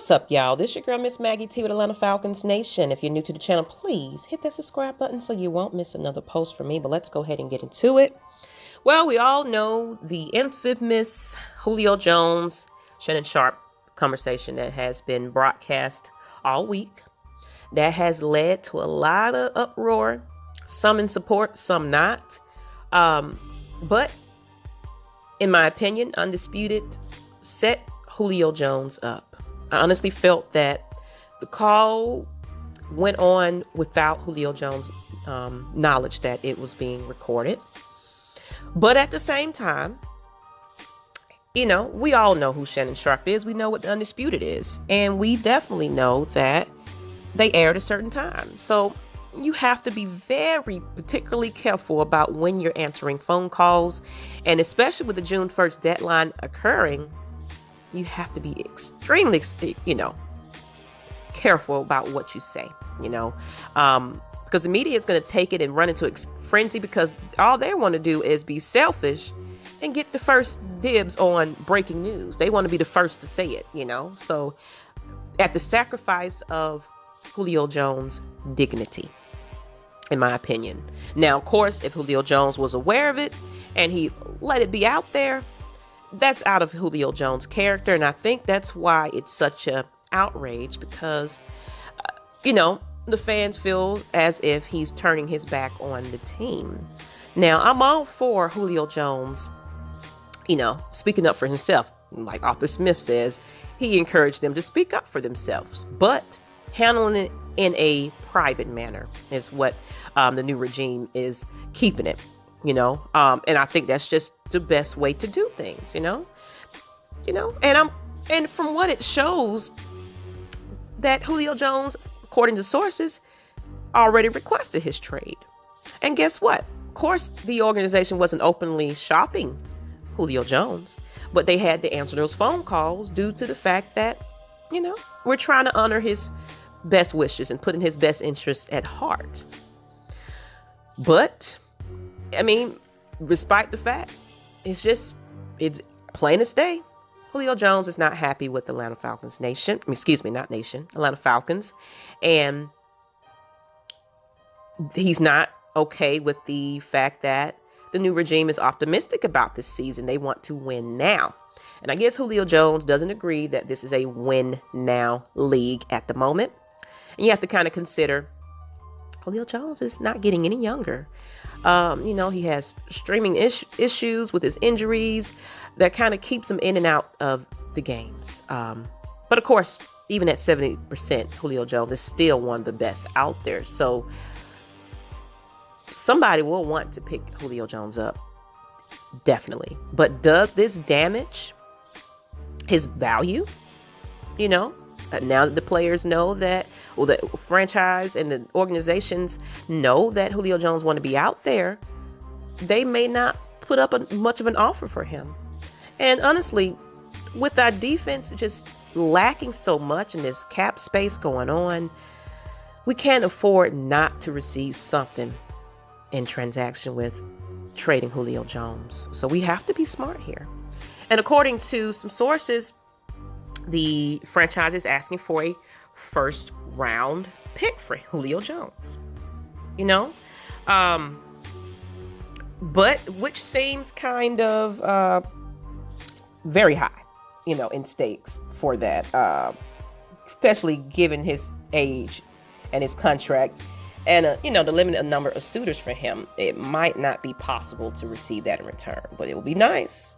What's up, y'all? This your girl, Miss Maggie T with Atlanta Falcons Nation. If you're new to the channel, please hit that subscribe button so you won't miss another post from me. But let's go ahead and get into it. Well, we all know the infamous Julio Jones, Shannon Sharpe conversation that has been broadcast all week. That has led to a lot of uproar, some in support, some not. But in my opinion, Undisputed set Julio Jones up. I honestly felt that the call went on without Julio Jones' knowledge that it was being recorded. But at the same time, you know, we all know who Shannon Sharpe is. We know what the Undisputed is. And we definitely know that they aired a certain time. So you have to be very particularly careful about when you're answering phone calls. And especially with the June 1st deadline occurring, you have to be extremely, careful about what you say, because the media is going to take it and run into frenzy because all they want to do is be selfish and get the first dibs on breaking news. They want to be the first to say it, so at the sacrifice of Julio Jones' dignity, in my opinion. Now, of course, if Julio Jones was aware of it and he let it be out there, that's out of Julio Jones' character. And I think that's why it's such a outrage because, the fans feel as if he's turning his back on the team. Now, I'm all for Julio Jones, speaking up for himself. Like Arthur Smith says, he encouraged them to speak up for themselves, but handling it in a private manner is what the new regime is keeping it. And I think that's just the best way to do things, and from what it shows that Julio Jones, according to sources, already requested his trade. And guess what? Of course, the organization wasn't openly shopping Julio Jones, but they had to answer those phone calls due to the fact that, we're trying to honor his best wishes and putting his best interests at heart. But despite the fact, it's plain as day. Julio Jones is not happy with Atlanta Falcons Nation. Atlanta Falcons. And he's not okay with the fact that the new regime is optimistic about this season. They want to win now. And I guess Julio Jones doesn't agree that this is a win now league at the moment. And you have to kind of consider Julio Jones is not getting any younger. He has streaming issues with his injuries that kind of keeps him in and out of the games. But of course, even at 70%, Julio Jones is still one of the best out there. So somebody will want to pick Julio Jones up. Definitely. But does this damage his value? Now that the players know that, or the franchise and the organizations know that Julio Jones want to be out there, they may not put up much of an offer for him. And honestly, with our defense just lacking so much and this cap space going on, we can't afford not to receive something in transaction with trading Julio Jones. So we have to be smart here. And according to some sources, the franchise is asking for a first round pick for Julio Jones, but which seems kind of very high, in stakes for that, especially given his age and his contract and, the limited number of suitors for him. It might not be possible to receive that in return, but it will be nice.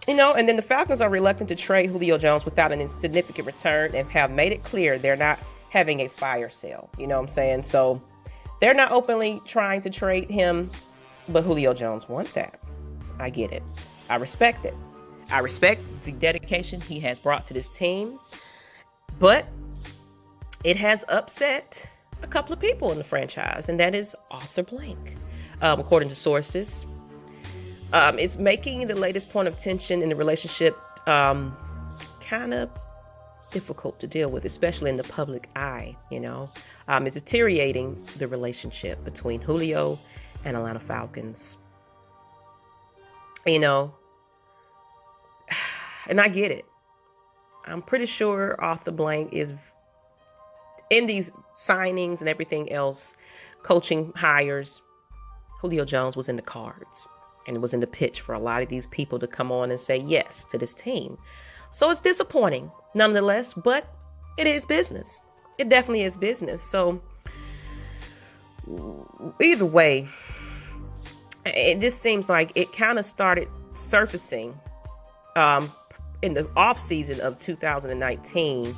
And then the Falcons are reluctant to trade Julio Jones without an insignificant return and have made it clear they're not having a fire sale. You know what I'm saying? So they're not openly trying to trade him, but Julio Jones wants that. I get it. I respect it. I respect the dedication he has brought to this team, but it has upset a couple of people in the franchise, and that is Arthur Blank, according to sources. It's making the latest point of tension in the relationship kind of difficult to deal with, especially in the public eye. It's deteriorating the relationship between Julio and Atlanta Falcons. And I get it. I'm pretty sure Arthur Blank is in these signings and everything else, coaching hires. Julio Jones was in the cards, and it was in the pitch for a lot of these people to come on and say yes to this team. So it's disappointing nonetheless, but it is business. It definitely is business. So either way, it just seems like it kind of started surfacing in the off season of 2019,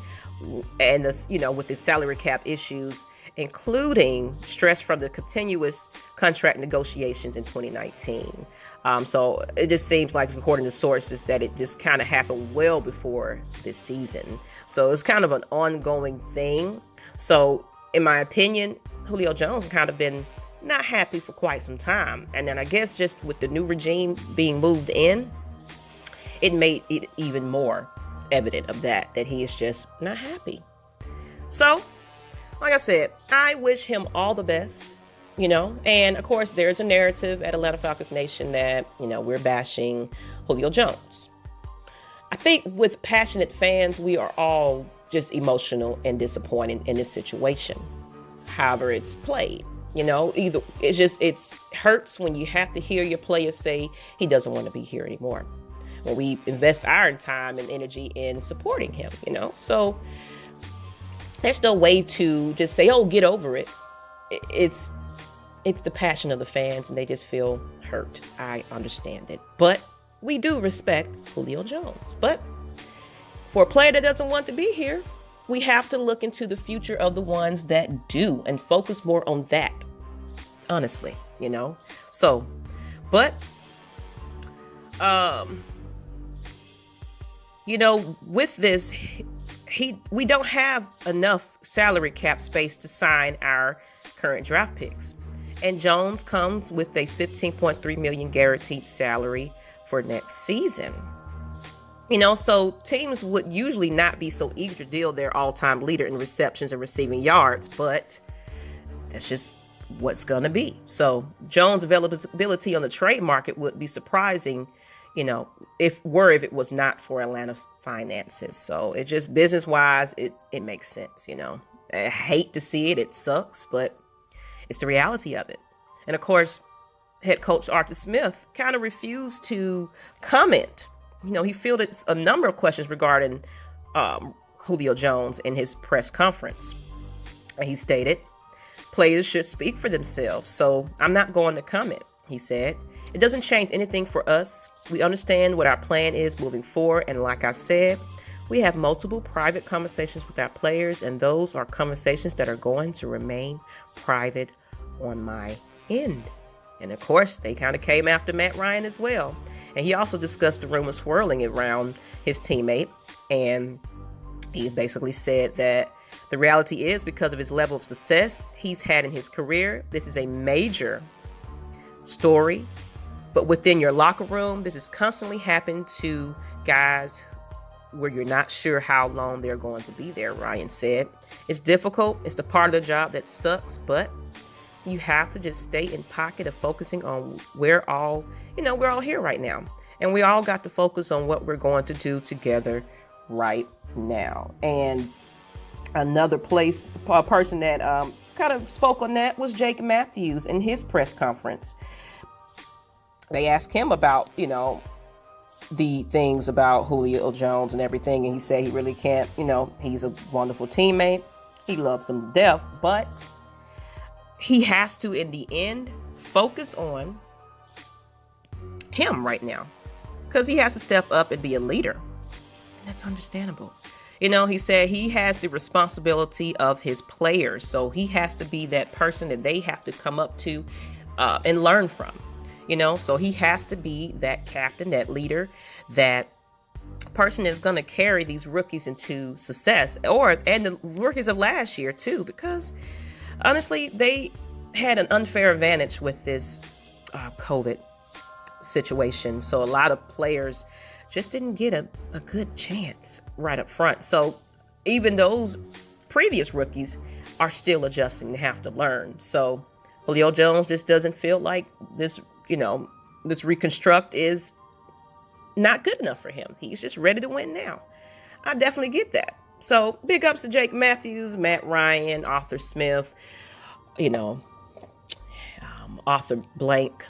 and this, with the salary cap issues, including stress from the continuous contract negotiations in 2019. So it just seems like, according to sources, that it just kind of happened well before this season. So it's kind of an ongoing thing. So in my opinion, Julio Jones kind of been not happy for quite some time. And then I guess just with the new regime being moved in, it made it even more evident of that he is just not happy. So, like I said, I wish him all the best, and of course there's a narrative at Atlanta Falcons Nation that, we're bashing Julio Jones. I think with passionate fans, we are all just emotional and disappointed in this situation. However it's played, either it hurts when you have to hear your player say he doesn't want to be here anymore, when we invest our time and energy in supporting him, so there's no way to just say, oh, get over it. It's the passion of the fans, and they just feel hurt. I understand it, but we do respect Julio Jones. But for a player that doesn't want to be here, we have to look into the future of the ones that do and focus more on that, honestly, So, but, with this, we don't have enough salary cap space to sign our current draft picks. And Jones comes with a $15.3 million guaranteed salary for next season. So teams would usually not be so eager to deal their all-time leader in receptions and receiving yards, but that's just what's going to be. So Jones' availability on the trade market would be surprising, if it was not for Atlanta's finances. So it just, business-wise, it makes sense, I hate to see it. It sucks, but it's the reality of it. And of course, head coach Arthur Smith kind of refused to comment. He fielded a number of questions regarding Julio Jones in his press conference. And he stated, players should speak for themselves, so I'm not going to comment, he said. It doesn't change anything for us. We understand what our plan is moving forward, and like I said, we have multiple private conversations with our players, and those are conversations that are going to remain private on my end. And of course, they kind of came after Matt Ryan as well. And he also discussed the rumors swirling around his teammate. And he basically said that the reality is, because of his level of success he's had in his career, this is a major story. But within your locker room, this is constantly happening to guys where you're not sure how long they're going to be there, Ryan said. It's difficult. It's the part of the job that sucks, but you have to just stay in pocket of focusing on we're all here right now. And we all got to focus on what we're going to do together right now. And another person that kind of spoke on that was Jake Matthews in his press conference. They asked him about, the things about Julio Jones and everything. And he said he really can't, he's a wonderful teammate. He loves him to death, but he has to, in the end, focus on him right now, because he has to step up and be a leader. And that's understandable. He said he has the responsibility of his players. So he has to be that person that they have to come up to and learn from. So he has to be that captain, that leader, that person is going to carry these rookies into success, and the rookies of last year too, because honestly, they had an unfair advantage with this COVID situation. So a lot of players just didn't get a good chance right up front. So even those previous rookies are still adjusting and have to learn. So Julio Jones just doesn't feel like this reconstruct is not good enough for him. He's just ready to win now. I definitely get that. So big ups to Jake Matthews, Matt Ryan, Arthur Smith, Arthur Blank.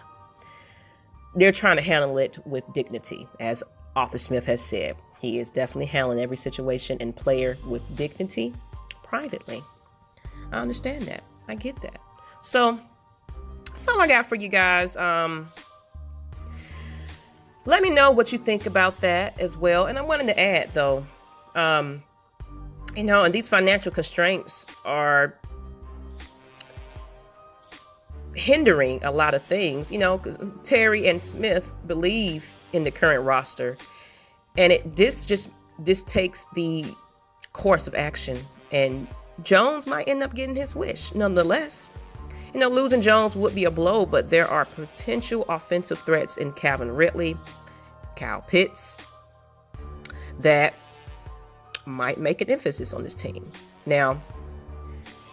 They're trying to handle it with dignity, as Arthur Smith has said. He is definitely handling every situation and player with dignity privately. I understand that. I get that. So that's all I got for you guys. Let me know what you think about that as well. And I wanted to add, though, and these financial constraints are hindering a lot of things, because Terry and Smith believe in the current roster, and this takes the course of action, and Jones might end up getting his wish. Nonetheless, losing Jones would be a blow, but there are potential offensive threats in Calvin Ridley, Kyle Pitts, that might make an emphasis on this team. Now,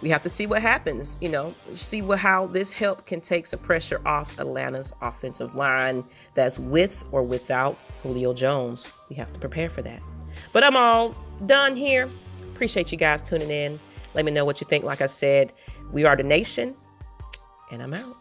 we have to see what happens, how this help can take some pressure off Atlanta's offensive line that's with or without Julio Jones. We have to prepare for that. But I'm all done here. Appreciate you guys tuning in. Let me know what you think. Like I said, we are the nation, and I'm out.